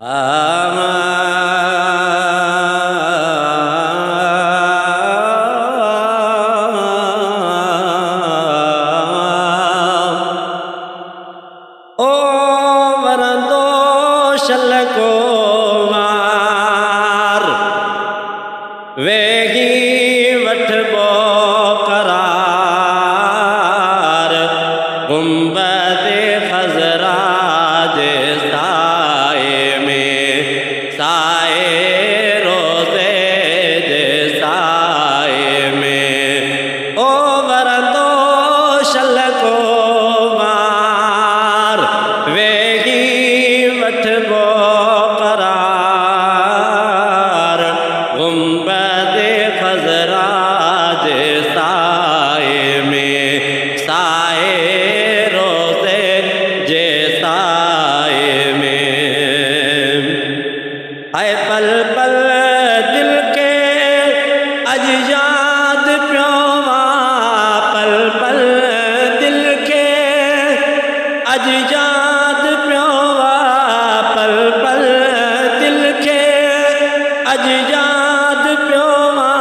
ओ वरंदो शलको मार वेगी वठबो करार गुंबदे खजरा जे साए में साए रोज़े जे साए में ओ वरंदो शलको मार वेगी वठबो करार गुंबदे खजरा जे साए में साए रोज़े जे साए में है पल पल दिल के अज याद प्योवा पल पल दिल के अज याद प्योवा पल पल दिल के अज याद प्योवा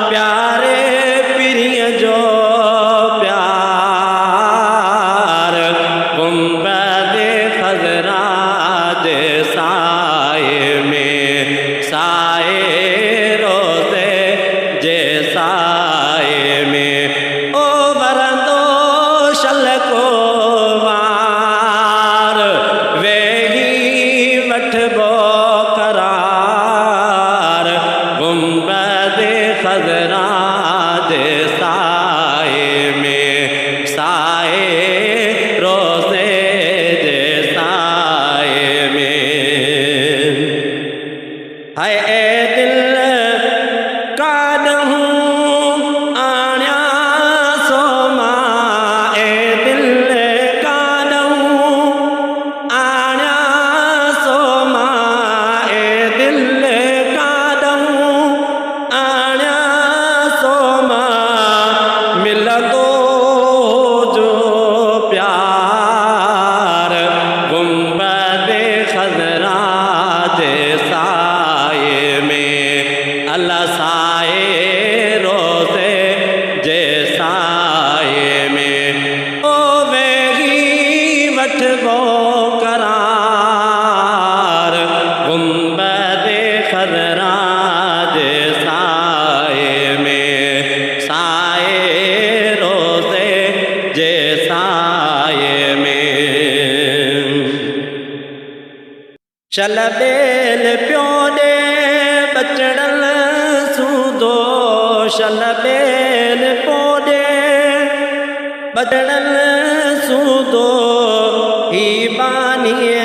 प्यारे पिरिय जो प्यार गुंबदे खजरा जे साए में साए रोज़े जे साए में ओ वरंदो शलको मार वेगी वठबो करार गुंबदे खजरा जे साए में साए रोज़े जे साए में है ए दिल कानहूं आण्या सोमा ए दिल कानहूं आण्या सोमा ए दिल कानहूं आण्या सोमा मिलंदो जो प्यार गुंबदे खजरा जे साए में अल्लाह साए रोज़े जे साए में ओ वेगी वठबो करार गुंबदे खजरा जे साए में साए रोज़े जे साए में चल बेल प्योने बचड़ल सूदो चल बेल पोने बचड़ल सूदो ही बानिए